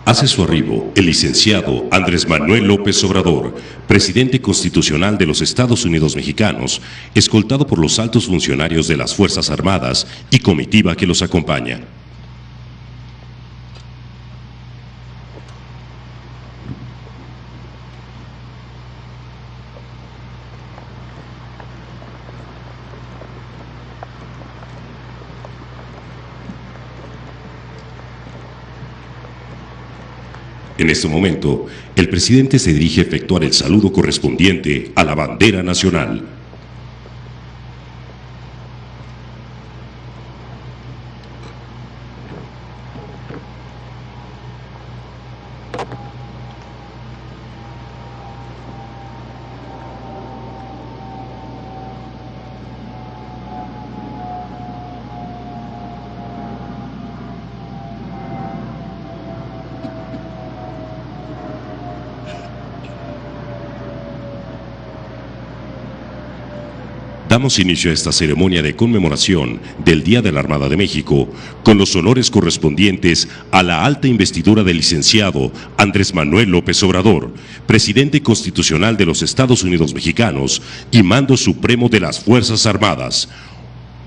Hace su arribo el licenciado Andrés Manuel López Obrador, presidente constitucional de los Estados Unidos mexicanos, escoltado por los altos funcionarios de las Fuerzas Armadas y comitiva que los acompaña. En este momento, el presidente se dirige a efectuar el saludo correspondiente a la bandera nacional. Damos inicio a esta ceremonia de conmemoración del Día de la Armada de México con los honores correspondientes a la alta investidura del licenciado Andrés Manuel López Obrador, presidente constitucional de los Estados Unidos mexicanos y mando supremo de las Fuerzas Armadas.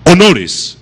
¡Honores!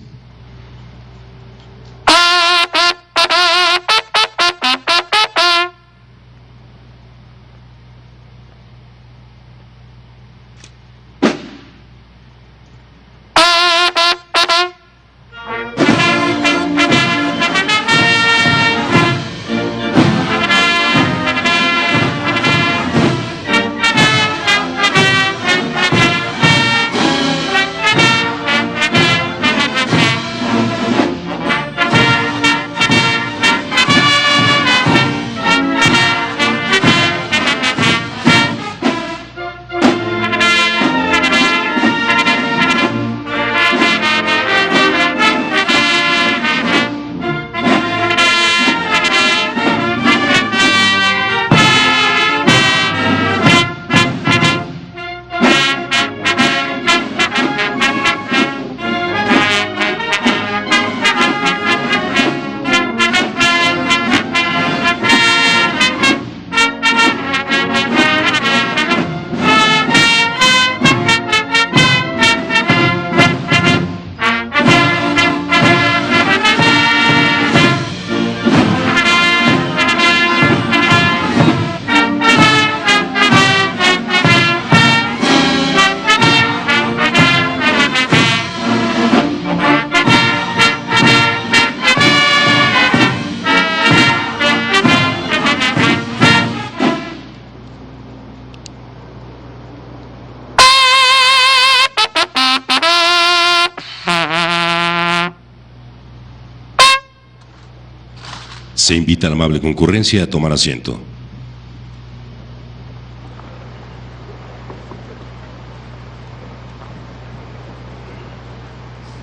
Se invita a la amable concurrencia a tomar asiento.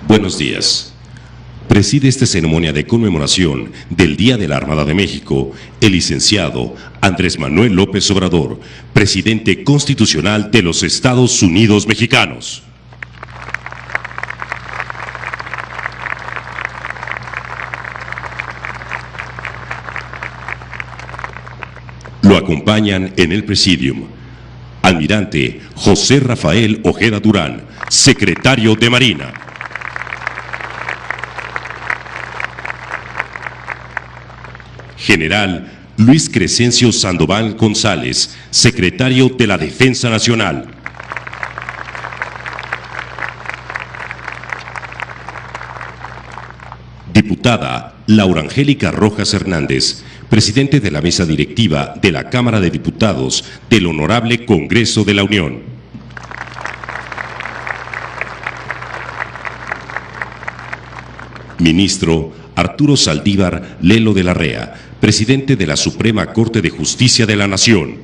Buenos días. Preside esta ceremonia de conmemoración del Día de la Armada de México el licenciado Andrés Manuel López Obrador, presidente constitucional de los Estados Unidos mexicanos. Lo acompañan en el presidium Almirante José Rafael Ojeda Durán, secretario de Marina. General Luis Crescencio Sandoval González, secretario de la Defensa Nacional. Diputada Laura Angélica Rojas Hernández, presidente de la mesa directiva de la Cámara de Diputados del Honorable Congreso de la Unión. Ministro Arturo Saldívar Lelo de la Rea, presidente de la Suprema Corte de Justicia de la Nación.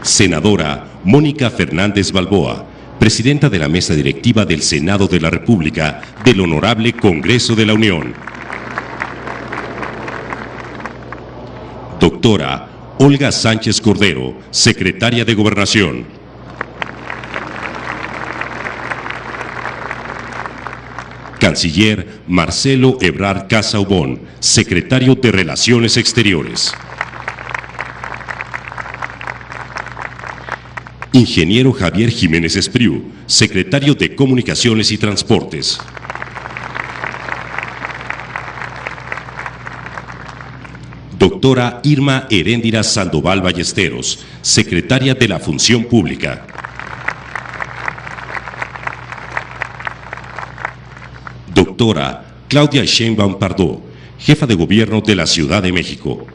Senadora Mónica Fernández Balboa, presidenta de la mesa directiva del Senado de la República del Honorable Congreso de la Unión. Doctora Olga Sánchez Cordero, secretaria de Gobernación. Canciller Marcelo Ebrard Casaubon, Secretario de Relaciones Exteriores. Ingeniero Javier Jiménez Espriu, Secretario de Comunicaciones y Transportes. Doctora Irma Heréndira Sandoval Ballesteros, Secretaria de la Función Pública. Doctora Claudia Sheinbaum Pardo, Jefa de Gobierno de la Ciudad de México.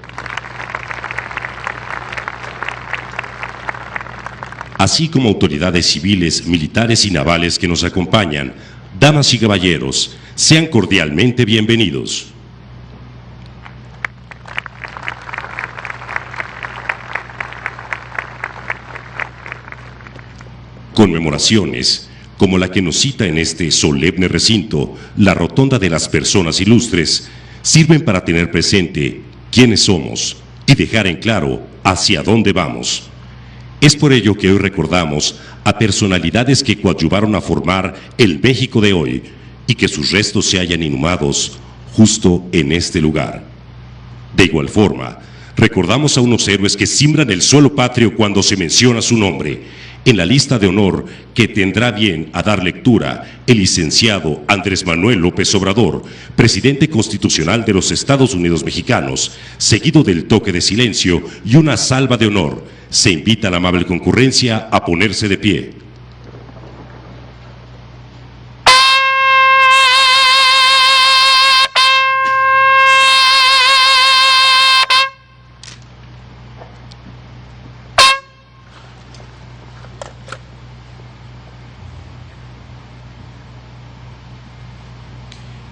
Así como autoridades civiles, militares y navales que nos acompañan, damas y caballeros, sean cordialmente bienvenidos. Conmemoraciones, como la que nos cita en este solemne recinto, la Rotonda de las Personas Ilustres, sirven para tener presente quiénes somos y dejar en claro hacia dónde vamos. Es por ello que hoy recordamos a personalidades que coadyuvaron a formar el México de hoy y que sus restos se hallan inhumados justo en este lugar. De igual forma, recordamos a unos héroes que simbran el suelo patrio cuando se menciona su nombre. En la lista de honor que tendrá bien a dar lectura el licenciado Andrés Manuel López Obrador, presidente constitucional de los Estados Unidos mexicanos, seguido del toque de silencio y una salva de honor. Se invita a la amable concurrencia a ponerse de pie.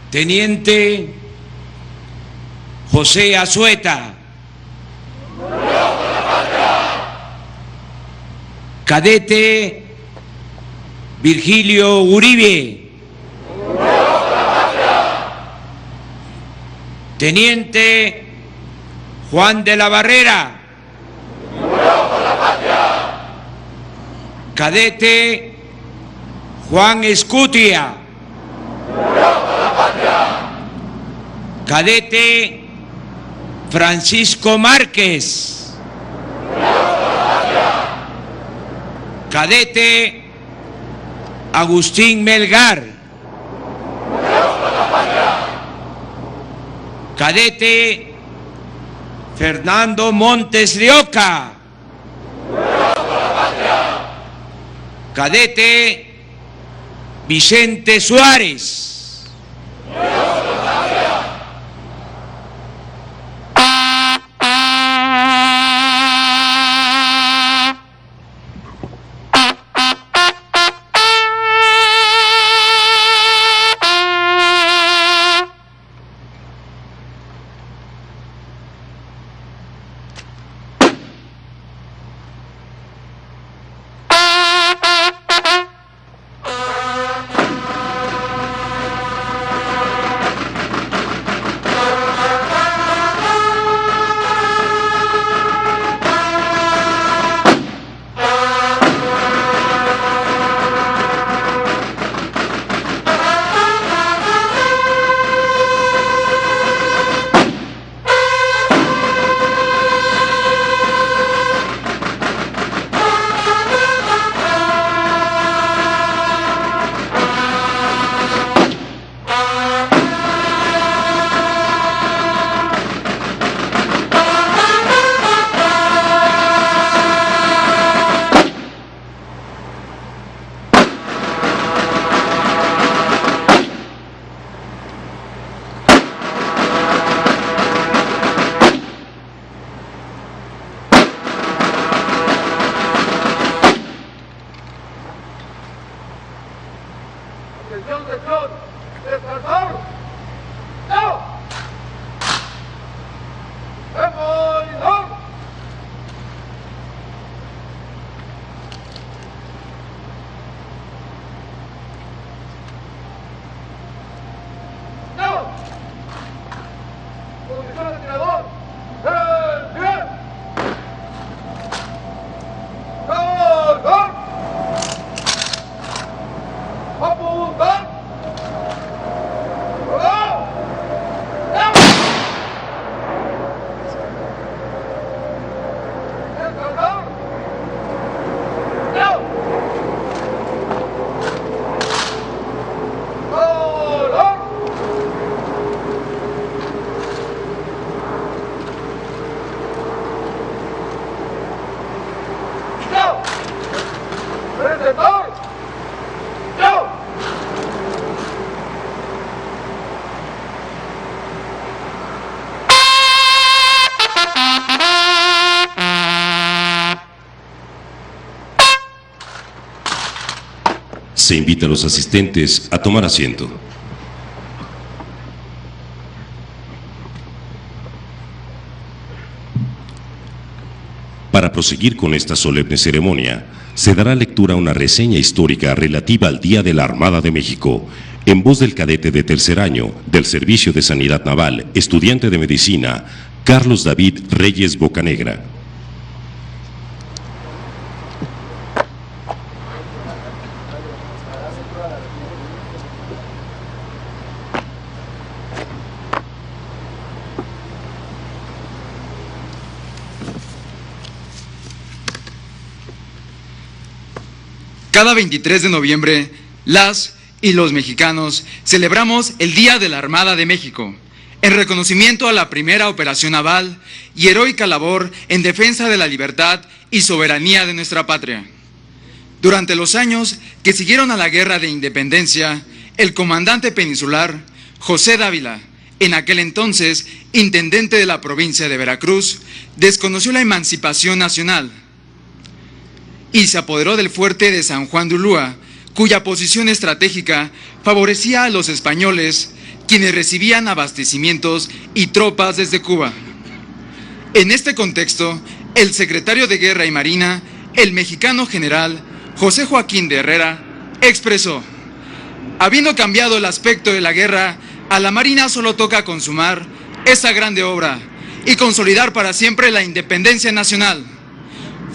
Teniente José Azueta. Cadete Virgilio Uribe. Teniente Juan de la Barrera. Cadete Juan Escutia. Cadete Francisco Márquez. Cadete Agustín Melgar. Cadete Fernando Montes de Oca. Cadete Vicente Suárez. Atención, descansar. ¡No! ¡Demonizar! ¡No! Posición de tirador. ¡El pie! ¡Cargar! ¡Apuntar! Se invita a los asistentes a tomar asiento. Para proseguir con esta solemne ceremonia, se dará lectura a una reseña histórica relativa al Día de la Armada de México, en voz del cadete de tercer año del Servicio de Sanidad Naval, estudiante de Medicina, Carlos David Reyes Bocanegra. Cada 23 de noviembre, las y los mexicanos celebramos el Día de la Armada de México, en reconocimiento a la primera operación naval y heroica labor en defensa de la libertad y soberanía de nuestra patria. Durante los años que siguieron a la Guerra de Independencia, el comandante peninsular, José Dávila, en aquel entonces intendente de la provincia de Veracruz, desconoció la emancipación nacional y se apoderó del fuerte de San Juan de Ulúa, cuya posición estratégica favorecía a los españoles, quienes recibían abastecimientos y tropas desde Cuba. En este contexto, el secretario de Guerra y Marina, el mexicano general José Joaquín de Herrera, expresó: habiendo cambiado el aspecto de la guerra, a la Marina solo toca consumar esa grande obra y consolidar para siempre la independencia nacional.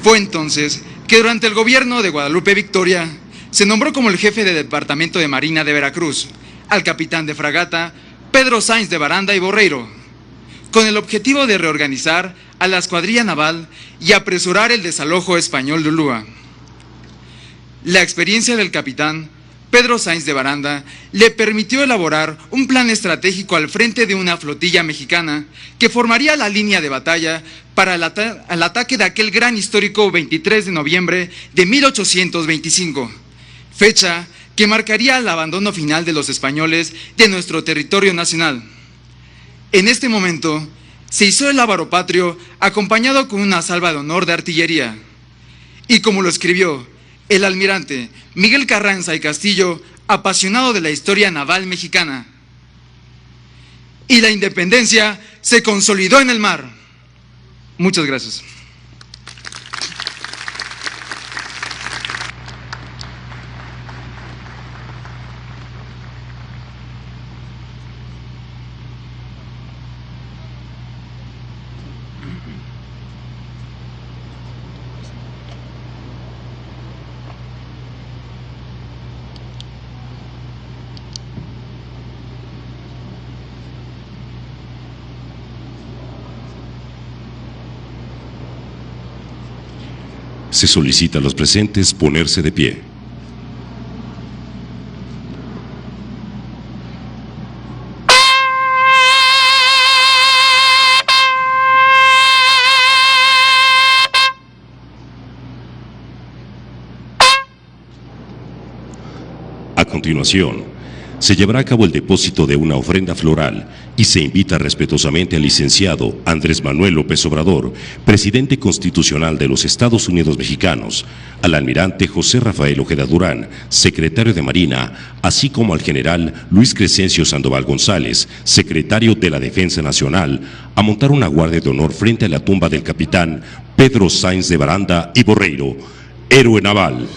Fue entonces que durante el gobierno de Guadalupe Victoria se nombró como el jefe del Departamento de Marina de Veracruz al capitán de fragata Pedro Sáenz de Baranda y Borreiro, con el objetivo de reorganizar a la escuadrilla naval y apresurar el desalojo español de Ulúa. La experiencia del capitán Pedro Sáenz de Baranda le permitió elaborar un plan estratégico al frente de una flotilla mexicana que formaría la línea de batalla para el ataque de aquel gran histórico 23 de noviembre de 1825, fecha que marcaría el abandono final de los españoles de nuestro territorio nacional. En este momento se hizo el lábaro patrio acompañado con una salva de honor de artillería, y como lo escribió el almirante Miguel Carranza y Castillo, apasionado de la historia naval mexicana, y la independencia se consolidó en el mar. Muchas gracias. Se solicita a los presentes ponerse de pie. A continuación, se llevará a cabo el depósito de una ofrenda floral y se invita respetuosamente al licenciado Andrés Manuel López Obrador, presidente constitucional de los Estados Unidos mexicanos, al almirante José Rafael Ojeda Durán, secretario de Marina, así como al general Luis Crescencio Sandoval González, secretario de la Defensa Nacional, a montar una guardia de honor frente a la tumba del capitán Pedro Sáenz de Baranda y Borreiro, héroe naval.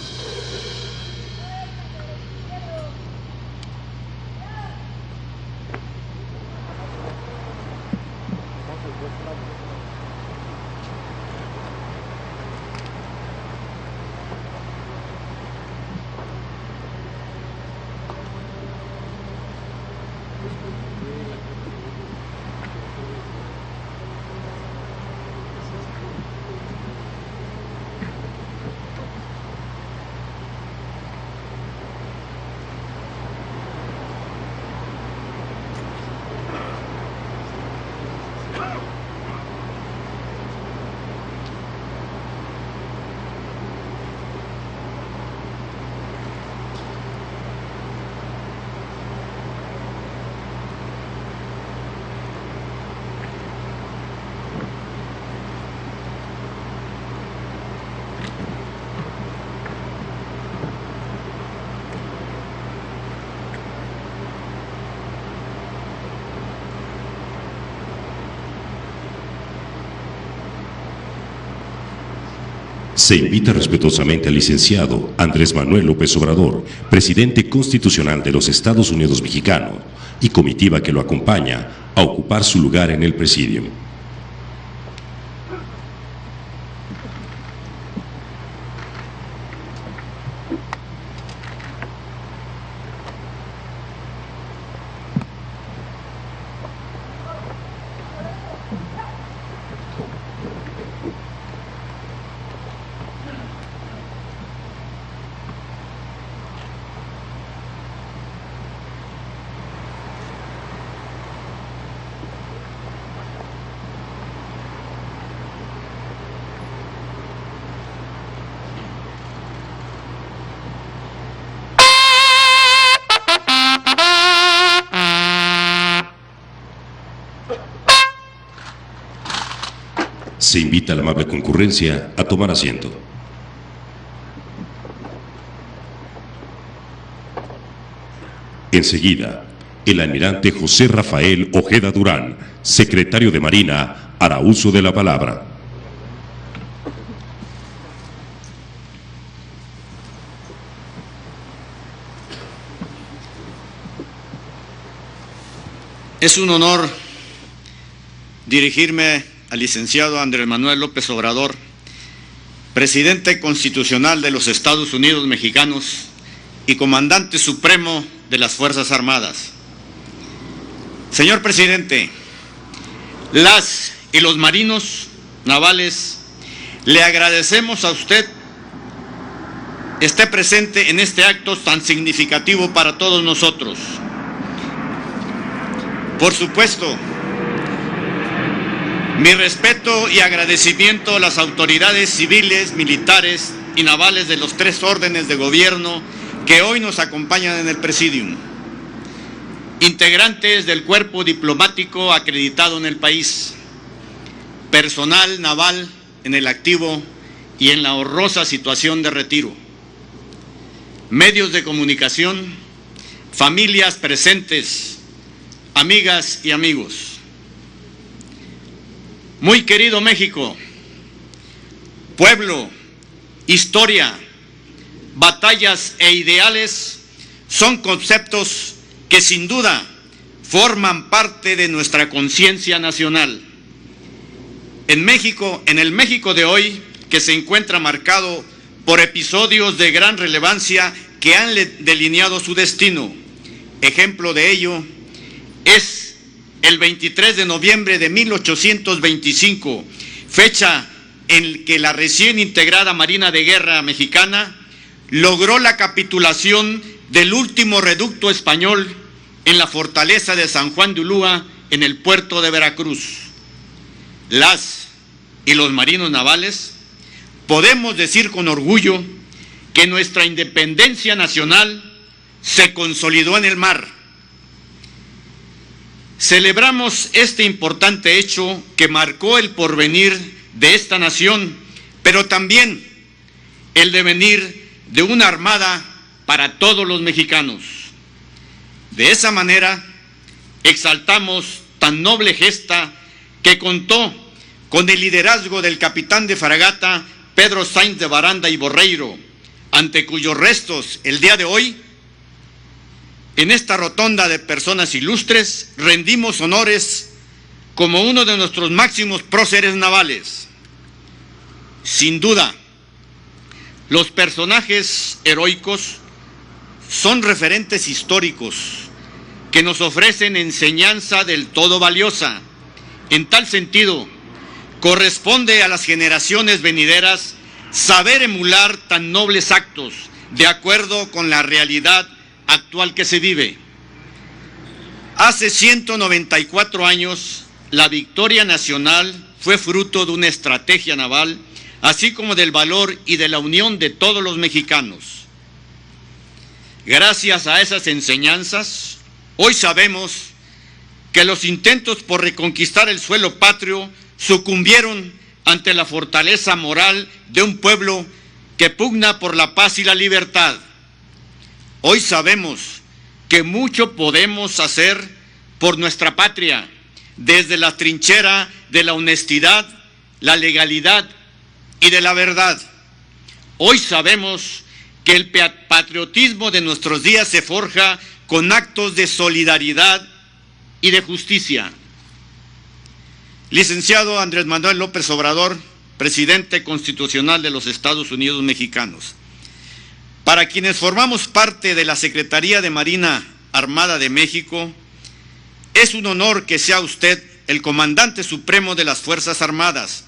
Se invita respetuosamente al licenciado Andrés Manuel López Obrador, presidente constitucional de los Estados Unidos mexicanos, y comitiva que lo acompaña a ocupar su lugar en el presidium. Se invita a la amable concurrencia a tomar asiento. Enseguida, el almirante José Rafael Ojeda Durán, secretario de Marina, hará uso de la palabra. Es un honor dirigirme al licenciado Andrés Manuel López Obrador, presidente constitucional de los Estados Unidos mexicanos y comandante supremo de las Fuerzas Armadas. Señor presidente, las y los marinos navales, le agradecemos a usted esté presente en este acto tan significativo para todos nosotros. Por supuesto, mi respeto y agradecimiento a las autoridades civiles, militares y navales de los tres órdenes de gobierno que hoy nos acompañan en el presidium, integrantes del cuerpo diplomático acreditado en el país, personal naval en el activo y en la honrosa situación de retiro, medios de comunicación, familias presentes, amigas y amigos. Muy querido México, pueblo, historia, batallas e ideales son conceptos que sin duda forman parte de nuestra conciencia nacional. En México, en el México de hoy, que se encuentra marcado por episodios de gran relevancia que han delineado su destino. Ejemplo de ello es el 23 de noviembre de 1825, fecha en que la recién integrada Marina de Guerra mexicana logró la capitulación del último reducto español en la fortaleza de San Juan de Ulúa, en el puerto de Veracruz. Las y los marinos navales podemos decir con orgullo que nuestra independencia nacional se consolidó en el mar. Celebramos este importante hecho que marcó el porvenir de esta nación, pero también el devenir de una armada para todos los mexicanos. De esa manera, exaltamos tan noble gesta que contó con el liderazgo del capitán de fragata Pedro Sainz de Baranda y Borreiro, ante cuyos restos el día de hoy, en esta rotonda de personas ilustres, rendimos honores como uno de nuestros máximos próceres navales. Sin duda, los personajes heroicos son referentes históricos que nos ofrecen enseñanza del todo valiosa. En tal sentido, corresponde a las generaciones venideras saber emular tan nobles actos de acuerdo con la realidad actual que se vive. Hace 194 años, la victoria nacional fue fruto de una estrategia naval, así como del valor y de la unión de todos los mexicanos. Gracias a esas enseñanzas, hoy sabemos que los intentos por reconquistar el suelo patrio sucumbieron ante la fortaleza moral de un pueblo que pugna por la paz y la libertad. Hoy sabemos que mucho podemos hacer por nuestra patria, desde la trinchera de la honestidad, la legalidad y de la verdad. Hoy sabemos que el patriotismo de nuestros días se forja con actos de solidaridad y de justicia. Licenciado Andrés Manuel López Obrador, presidente constitucional de los Estados Unidos mexicanos. Para quienes formamos parte de la Secretaría de Marina Armada de México, es un honor que sea usted el comandante supremo de las Fuerzas Armadas.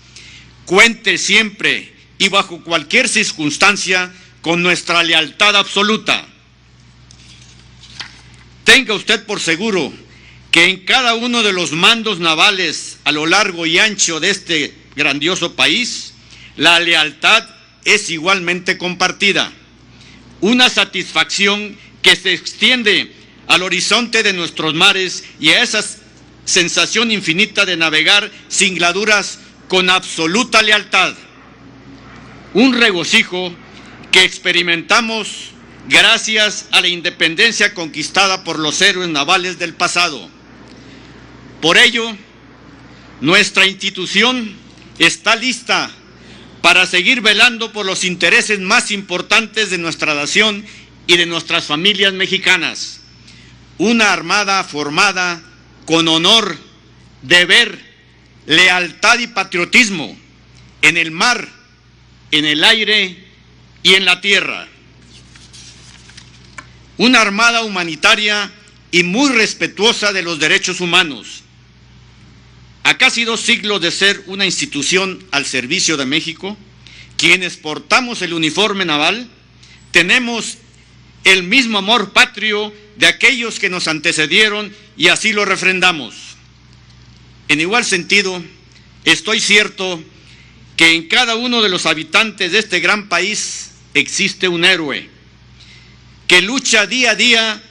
Cuente siempre y bajo cualquier circunstancia con nuestra lealtad absoluta. Tenga usted por seguro que en cada uno de los mandos navales a lo largo y ancho de este grandioso país, la lealtad es igualmente compartida. Una satisfacción que se extiende al horizonte de nuestros mares y a esa sensación infinita de navegar sin gladuras con absoluta lealtad. Un regocijo que experimentamos gracias a la independencia conquistada por los héroes navales del pasado. Por ello, nuestra institución está lista para seguir velando por los intereses más importantes de nuestra nación y de nuestras familias mexicanas. Una armada formada con honor, deber, lealtad y patriotismo en el mar, en el aire y en la tierra. Una armada humanitaria y muy respetuosa de los derechos humanos. A casi 2 siglos de ser una institución al servicio de México, quienes portamos el uniforme naval, tenemos el mismo amor patrio de aquellos que nos antecedieron y así lo refrendamos. En igual sentido, estoy cierto que en cada uno de los habitantes de este gran país existe un héroe que lucha día a día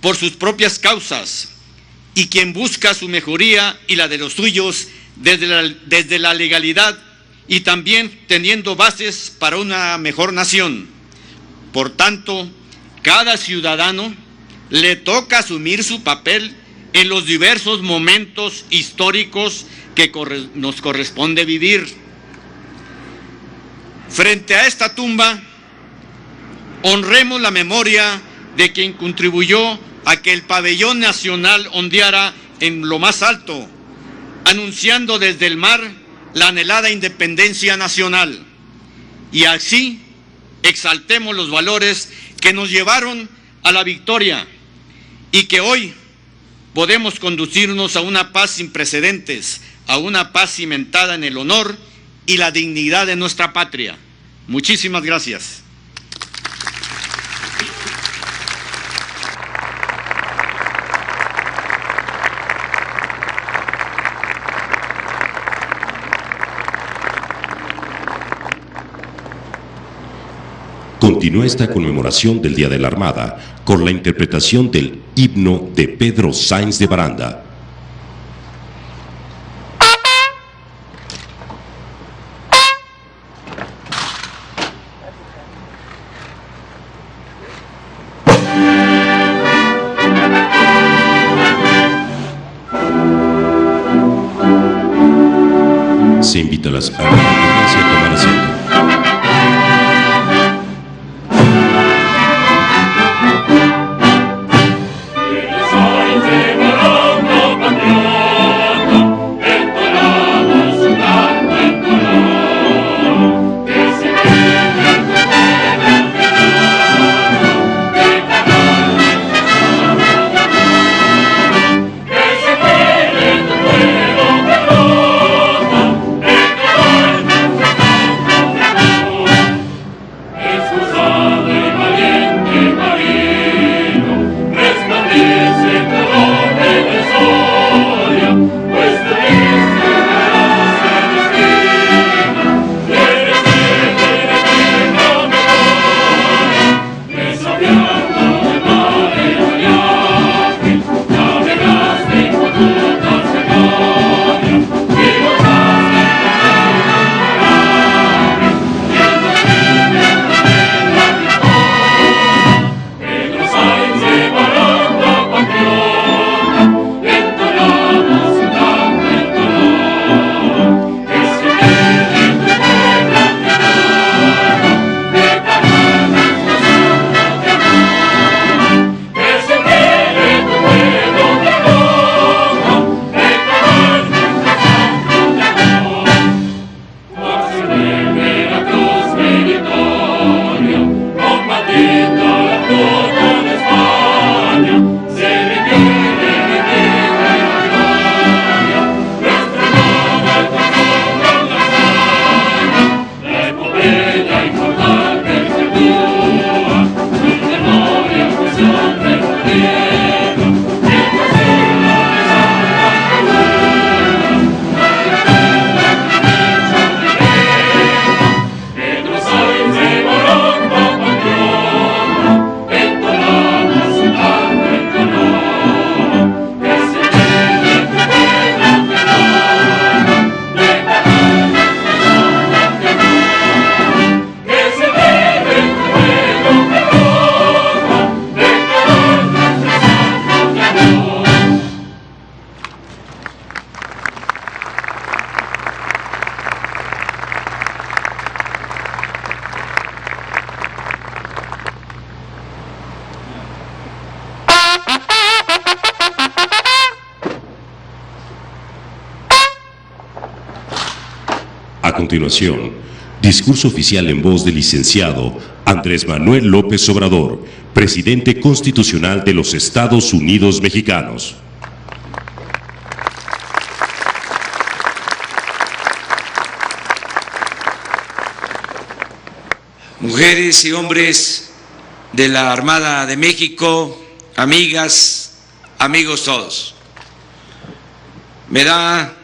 por sus propias causas y quien busca su mejoría y la de los suyos desde la legalidad y también teniendo bases para una mejor nación. Por tanto, cada ciudadano le toca asumir su papel en los diversos momentos históricos que nos corresponde vivir. Frente a esta tumba, honremos la memoria de quien contribuyó a que el pabellón nacional ondeara en lo más alto, anunciando desde el mar la anhelada independencia nacional. Y así exaltemos los valores que nos llevaron a la victoria y que hoy podemos conducirnos a una paz sin precedentes, a una paz cimentada en el honor y la dignidad de nuestra patria. Muchísimas gracias. Continúa esta conmemoración del Día de la Armada con la interpretación del himno de Pedro Sáenz de Baranda. Se invita a la audiencia a tomar asiento. A continuación, discurso oficial en voz del licenciado Andrés Manuel López Obrador, presidente constitucional de los Estados Unidos Mexicanos. Mujeres y hombres de la Armada de México, amigas, amigos todos. Me da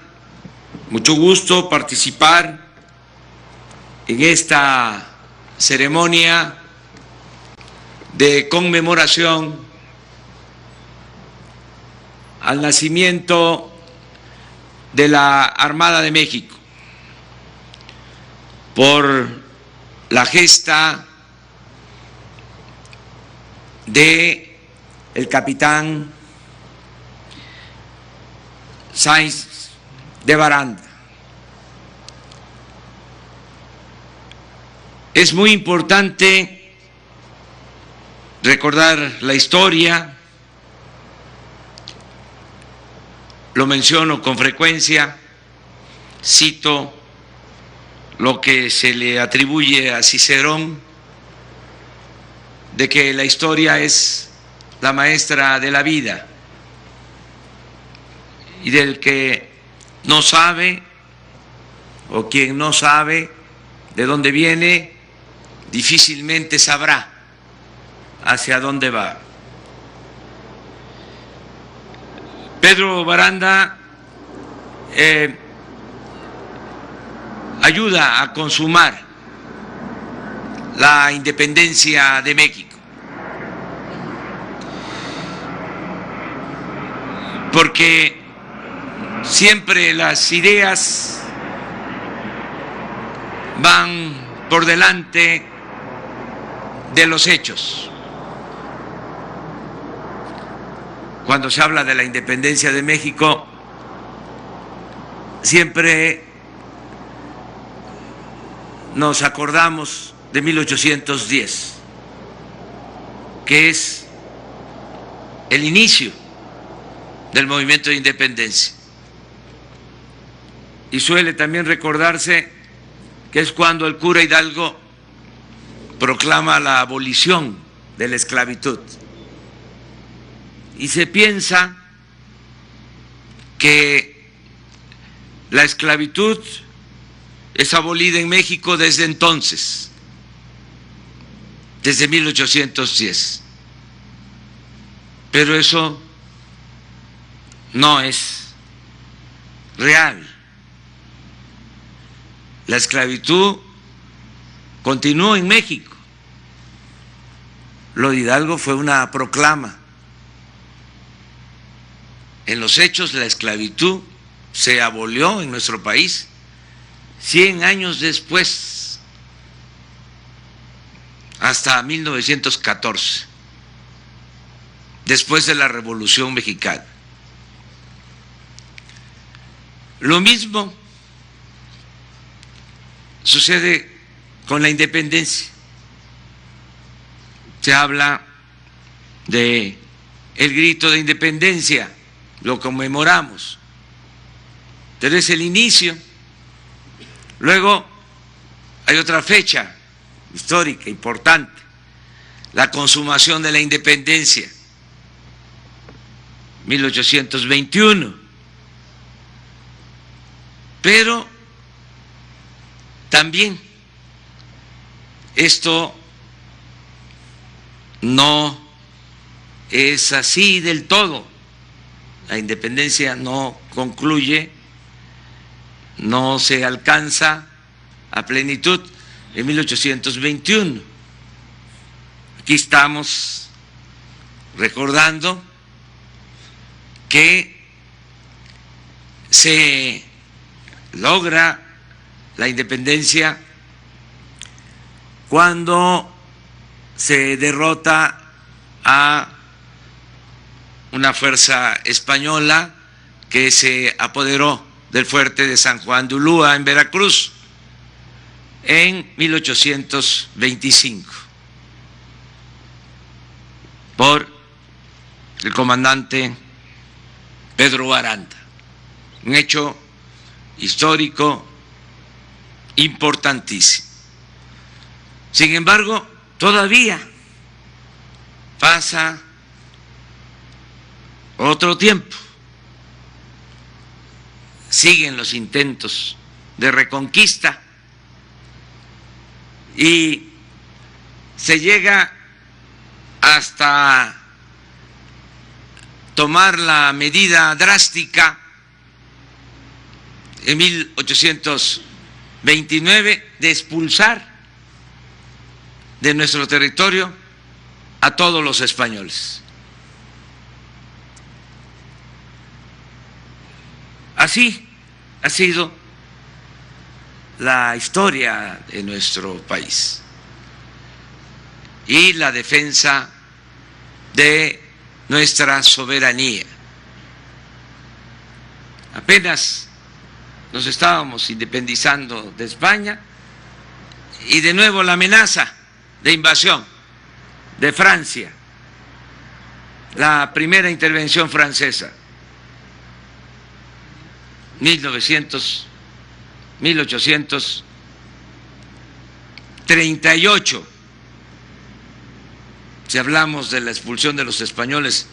mucho gusto participar en esta ceremonia de conmemoración al nacimiento de la Armada de México por la gesta de el capitán Sáenz de Baranda. Es muy importante recordar la historia, lo menciono con frecuencia, cito lo que se le atribuye a Cicerón, de que la historia es la maestra de la vida y del que no sabe o quien no sabe de dónde viene, difícilmente sabrá hacia dónde va. Pedro Baranda ayuda a consumar la independencia de México, porque siempre las ideas van por delante de los hechos. Cuando se habla de la independencia de México, siempre nos acordamos de 1810, que es el inicio del movimiento de independencia. Y suele también recordarse que es cuando el cura Hidalgo proclama la abolición de la esclavitud. Y se piensa que la esclavitud es abolida en México desde entonces, desde 1810. Pero eso no es real. La esclavitud continuó en México. Lo de Hidalgo fue una proclama. En los hechos, la esclavitud se abolió en nuestro país 100 años después, hasta 1914, después de la Revolución Mexicana. Lo mismo sucede con la independencia. Se habla de el grito de independencia, lo conmemoramos, pero es el inicio. Luego hay otra fecha histórica importante, la consumación de la independencia, 1821. Pero también esto no es así del todo. La independencia no concluye, no se alcanza a plenitud en 1821. Aquí estamos recordando que se logra la independencia cuando se derrota a una fuerza española que se apoderó del fuerte de San Juan de Ulúa en Veracruz en 1825 por el comandante Pedro Aranda, un hecho histórico importantísimo. Sin embargo, todavía pasa otro tiempo, siguen los intentos de reconquista y se llega hasta tomar la medida drástica en 1829 de expulsar de nuestro territorio a todos los españoles. Así ha sido la historia de nuestro país y la defensa de nuestra soberanía. Apenas nos estábamos independizando de España y de nuevo la amenaza de invasión de Francia, la primera intervención francesa, 1838. Si hablamos de la expulsión de los españoles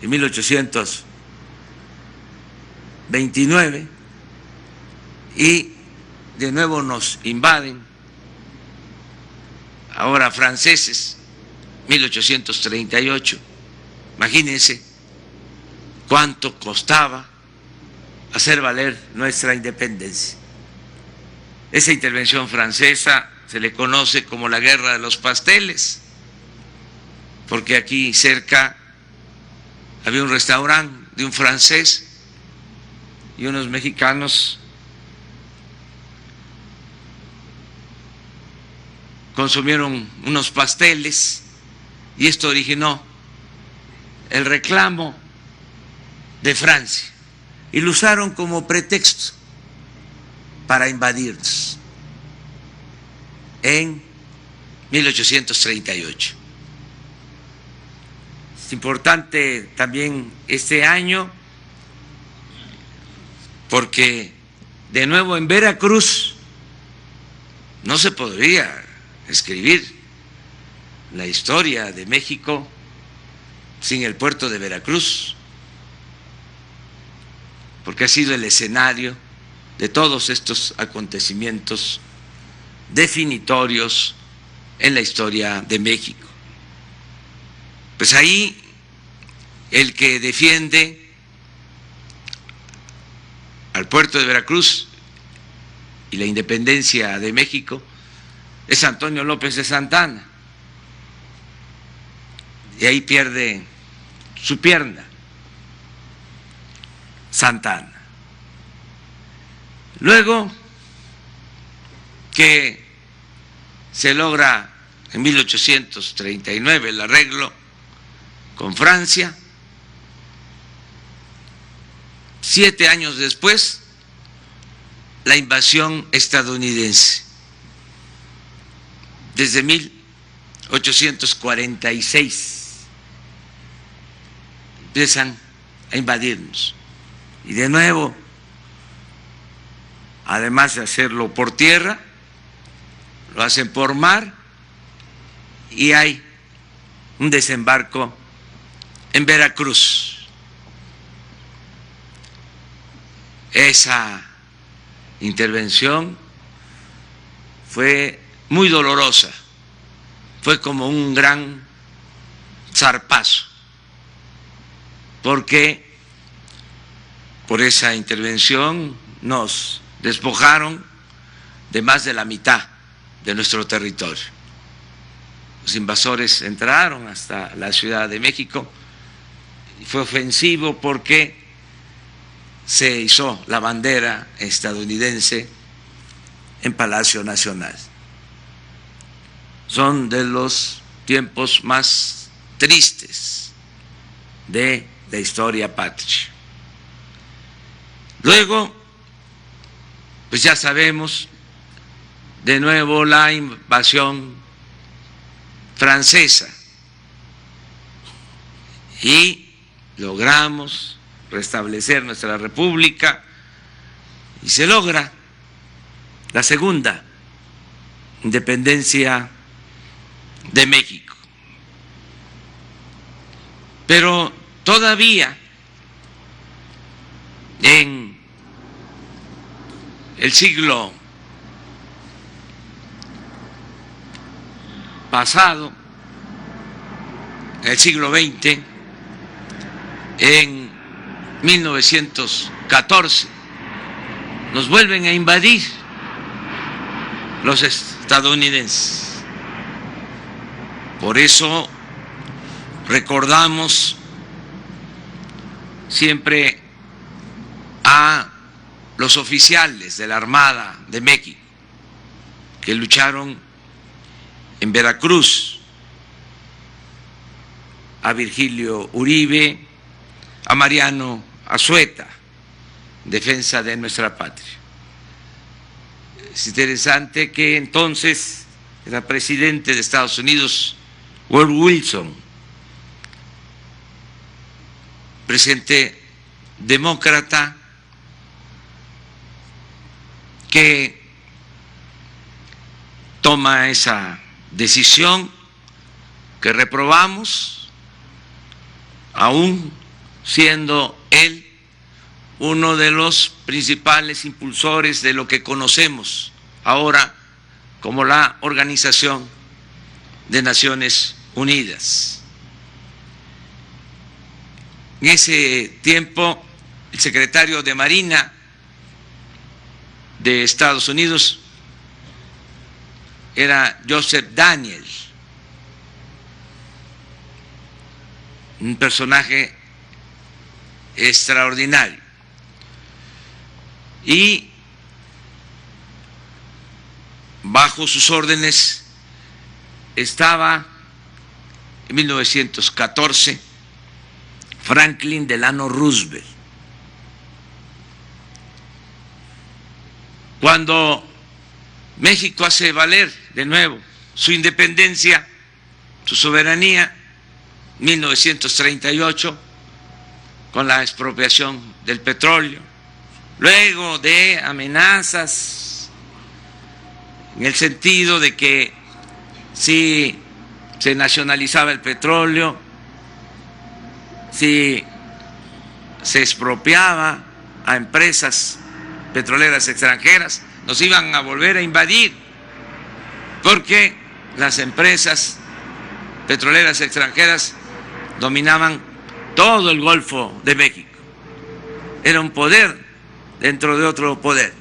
en 1829 y de nuevo nos invaden ahora franceses, 1838, imagínense cuánto costaba hacer valer nuestra independencia. Esa intervención francesa se le conoce como la Guerra de los Pasteles, porque aquí cerca había un restaurante de un francés y unos mexicanos consumieron unos pasteles y esto originó el reclamo de Francia y lo usaron como pretexto para invadirnos en 1838. Es importante también este año porque de nuevo en Veracruz no se podría escribir la historia de México sin el puerto de Veracruz, porque ha sido el escenario de todos estos acontecimientos definitorios en la historia de México. Pues ahí el que defiende al puerto de Veracruz y la independencia de México es Antonio López de Santana, y ahí pierde su pierna Santana. Luego que se logra en 1839 el arreglo con Francia, 7 años después la invasión estadounidense. Desde 1846 empiezan a invadirnos y de nuevo, además de hacerlo por tierra, lo hacen por mar y hay un desembarco en Veracruz. Esa intervención fue muy dolorosa, fue como un gran zarpazo, porque por esa intervención nos despojaron de más de la mitad de nuestro territorio. Los invasores entraron hasta la Ciudad de México y fue ofensivo porque se izó la bandera estadounidense en Palacio Nacional. Son de los tiempos más tristes de la historia patria. Luego, pues ya sabemos, de nuevo la invasión francesa y logramos restablecer nuestra república y se logra la segunda independencia de México. Pero todavía en el siglo pasado, en el siglo XX, en 1914, nos vuelven a invadir los estadounidenses. Por eso recordamos siempre a los oficiales de la Armada de México que lucharon en Veracruz, a Virgilio Uribe, a Mariano Azueta, en defensa de nuestra patria. Es interesante que entonces era presidente de Estados Unidos Woodrow Wilson, presidente demócrata, que toma esa decisión que reprobamos, aún siendo él uno de los principales impulsores de lo que conocemos ahora como la Organización de Naciones Unidas. En ese tiempo, el secretario de Marina de Estados Unidos era Joseph Daniel, un personaje extraordinario. Y bajo sus órdenes estaba en 1914 Franklin Delano Roosevelt. Cuando México hace valer de nuevo su independencia, su soberanía, 1938, con la expropiación del petróleo, luego de amenazas en el sentido de que si se nacionalizaba el petróleo, si se expropiaba a empresas petroleras extranjeras, nos iban a volver a invadir, porque las empresas petroleras extranjeras dominaban todo el Golfo de México. Era un poder dentro de otro poder.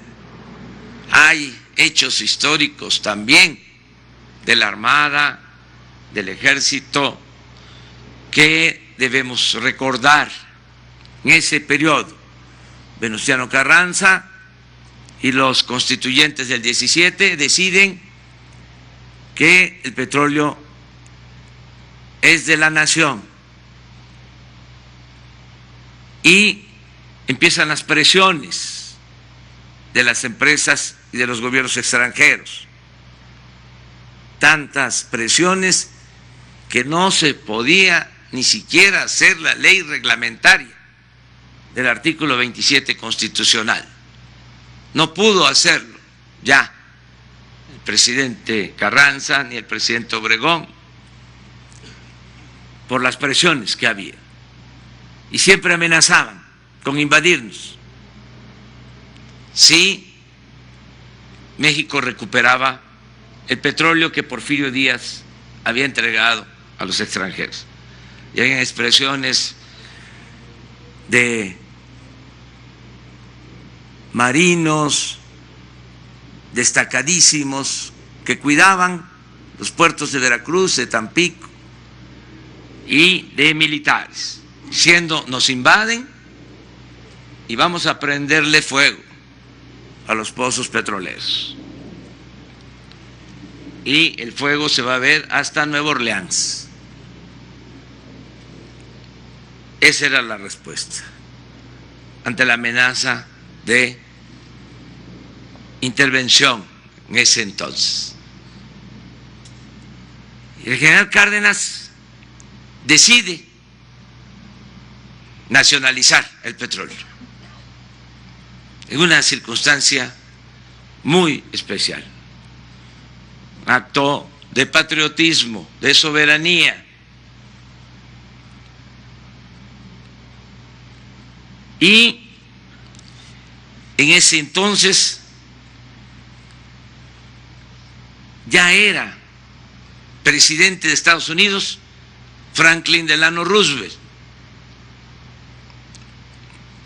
Hay hechos históricos también de la Armada, del Ejército, que debemos recordar. En ese periodo, Venustiano Carranza y los constituyentes del 17 deciden que el petróleo es de la nación y empiezan las presiones de las empresas y de los gobiernos extranjeros. Tantas presiones que no se podía ni siquiera hacer la ley reglamentaria del artículo 27 constitucional. No pudo hacerlo ya el presidente Carranza ni el presidente Obregón, por las presiones que había. Y siempre amenazaban con invadirnos si México recuperaba el petróleo que Porfirio Díaz había entregado a los extranjeros. Y hay expresiones de marinos destacadísimos que cuidaban los puertos de Veracruz, de Tampico, y de militares, diciendo: nos invaden y vamos a prenderle fuego a los pozos petroleros. Y el fuego se va a ver hasta Nueva Orleans. Esa era la respuesta ante la amenaza de intervención en ese entonces. Y el general Cárdenas decide nacionalizar el petróleo en una circunstancia muy especial, acto de patriotismo, de soberanía. Y en ese entonces ya era presidente de Estados Unidos Franklin Delano Roosevelt,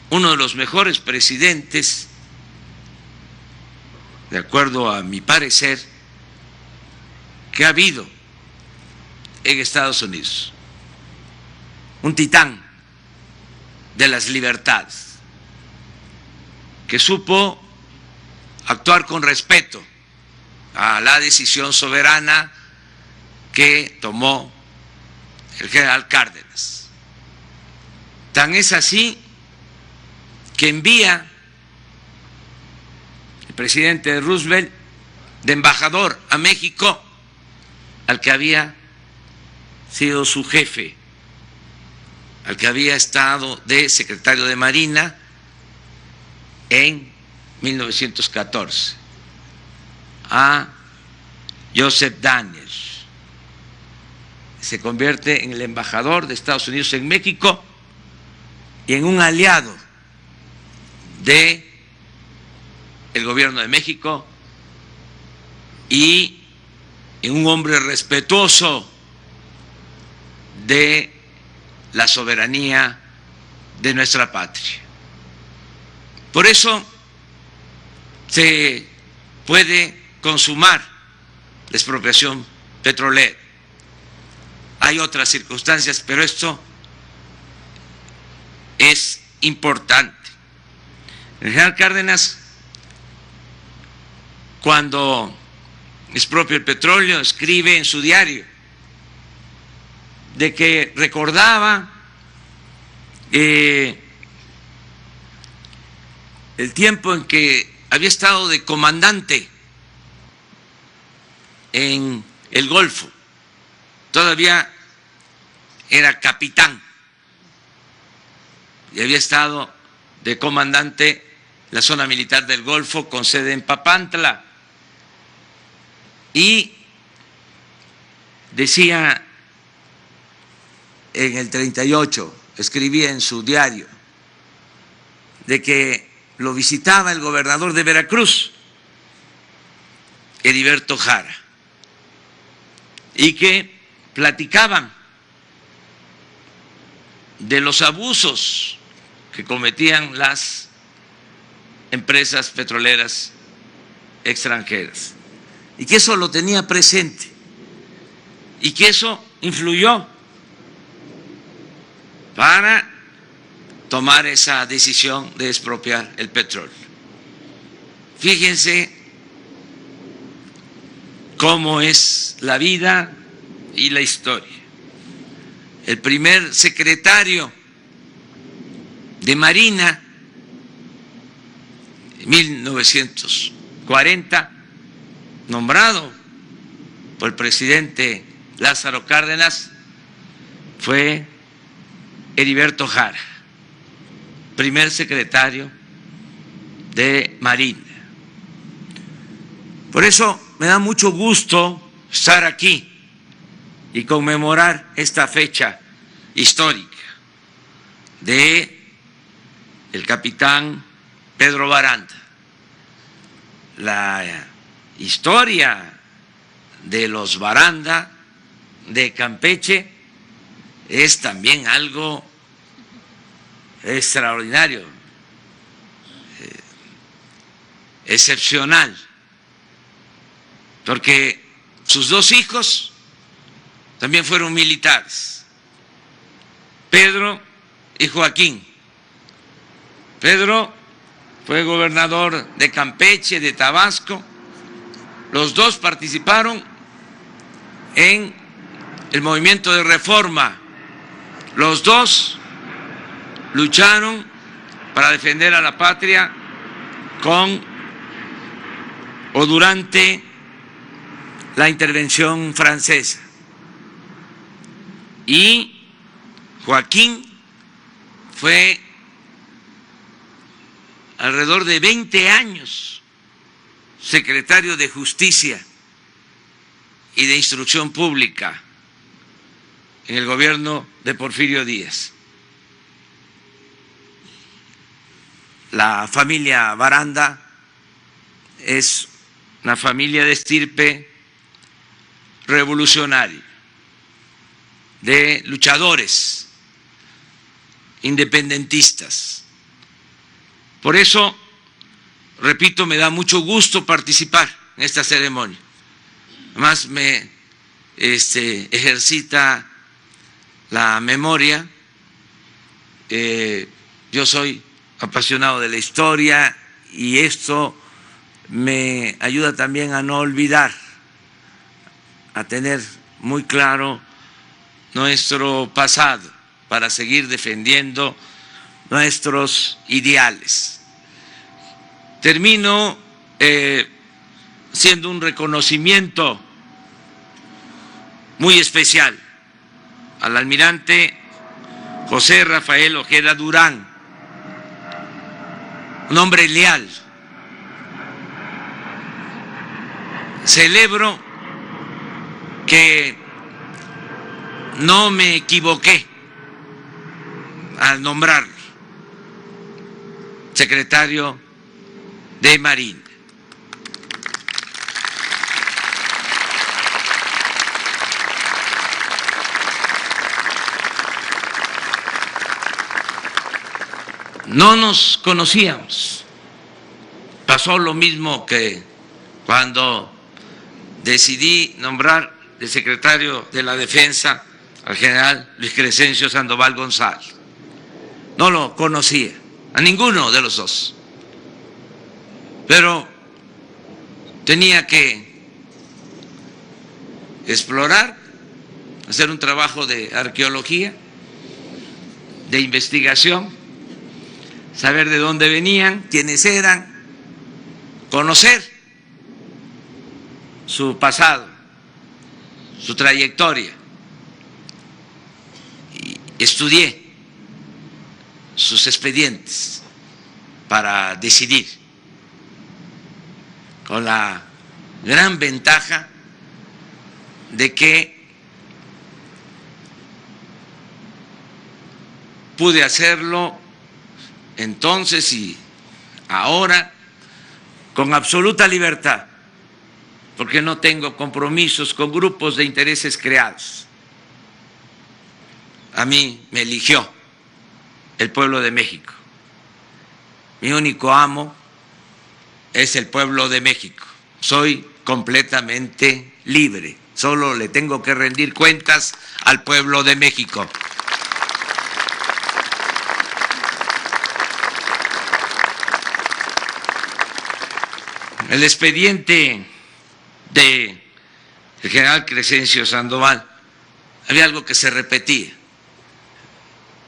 uno de los mejores presidentes, de acuerdo a mi parecer, que ha habido en Estados Unidos. Un titán de las libertades, que supo actuar con respeto a la decisión soberana que tomó el general Cárdenas. Tan es así que envía el presidente Roosevelt de embajador a México al que había sido su jefe, al que había estado de secretario de Marina en 1914, a Joseph Daniels. Se convierte en el embajador de Estados Unidos en México y en un aliado del gobierno de México y en un hombre respetuoso de la soberanía de nuestra patria. Por eso se puede consumar la expropiación petrolera. Hay otras circunstancias, pero esto es importante. El general Cárdenas, cuando expropia el petróleo, escribe en su diario de que recordaba el tiempo en que había estado de comandante en el Golfo. Todavía era capitán y había estado de comandante en la zona militar del Golfo con sede en Papantla. Y decía en el 38, escribía en su diario, de que lo visitaba el gobernador de Veracruz, Heriberto Jara, y que platicaban de los abusos que cometían las empresas petroleras extranjeras, y que eso lo tenía presente, y que eso influyó para tomar esa decisión de expropiar el petróleo. Fíjense cómo es la vida y la historia. El primer secretario de Marina en 1940, nombrado por el presidente Lázaro Cárdenas, fue Heriberto Jara, primer secretario de Marina. Por eso me da mucho gusto estar aquí y conmemorar esta fecha histórica de el capitán Pedro Baranda. La historia de los Baranda de Campeche es también algo extraordinario, excepcional, porque sus dos hijos también fueron militares, Pedro y Joaquín. Pedro fue gobernador de Campeche, de Tabasco. Los dos participaron en el movimiento de reforma. Los dos lucharon para defender a la patria con o durante la intervención francesa. Y Joaquín fue alrededor de 20 años secretario de Justicia y de Instrucción Pública en el gobierno de Porfirio Díaz. La familia Baranda es una familia de estirpe revolucionaria, de luchadores independentistas. Por eso, repito, me da mucho gusto participar en esta ceremonia. Además, me ejercita la memoria. Yo soy apasionado de la historia y esto me ayuda también a no olvidar, a tener muy claro nuestro pasado para seguir defendiendo nuestros ideales. Termino haciendo un reconocimiento muy especial al almirante José Rafael Ojeda Durán, un hombre leal. Celebro que no me equivoqué al nombrarlo secretario de Marina. No nos conocíamos. Pasó lo mismo que cuando decidí nombrar de secretario de la Defensa al general Luis Crescencio Sandoval González. No lo conocía, a ninguno de los dos. Pero tenía que explorar, hacer un trabajo de arqueología, de investigación, saber de dónde venían, quiénes eran, conocer su pasado, su trayectoria. Y estudié sus expedientes para decidir, con la gran ventaja de que pude hacerlo entonces y ahora con absoluta libertad, porque no tengo compromisos con grupos de intereses creados. A mí me eligió el pueblo de México. Mi único amo es el pueblo de México. Soy completamente libre. Solo le tengo que rendir cuentas al pueblo de México. El expediente del general Crescencio Sandoval, había algo que se repetía.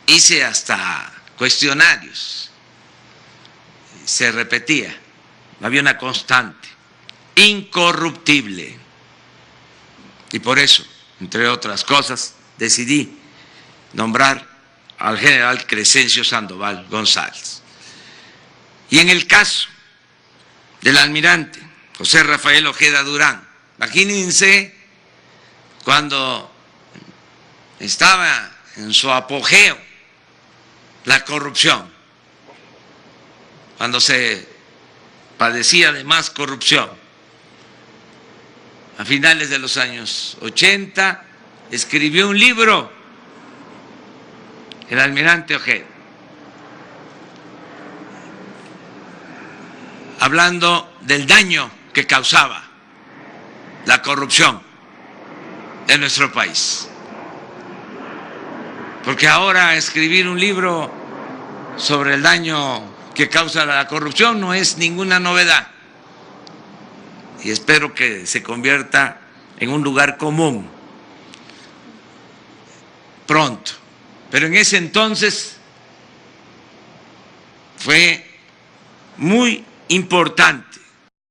Hice hasta cuestionarios, se repetía, había una constante, incorruptible. Y por eso, entre otras cosas, decidí nombrar al general Crescencio Sandoval González. Y en el caso del almirante José Rafael Ojeda Durán. Imagínense cuando estaba en su apogeo la corrupción, cuando se padecía de más corrupción. A finales de los años 80 escribió un libro, el almirante Ojeda, hablando del daño que causaba la corrupción en nuestro país. Porque ahora escribir un libro sobre el daño que causa la corrupción no es ninguna novedad. Y espero que se convierta en un lugar común pronto. Pero en ese entonces fue muy importante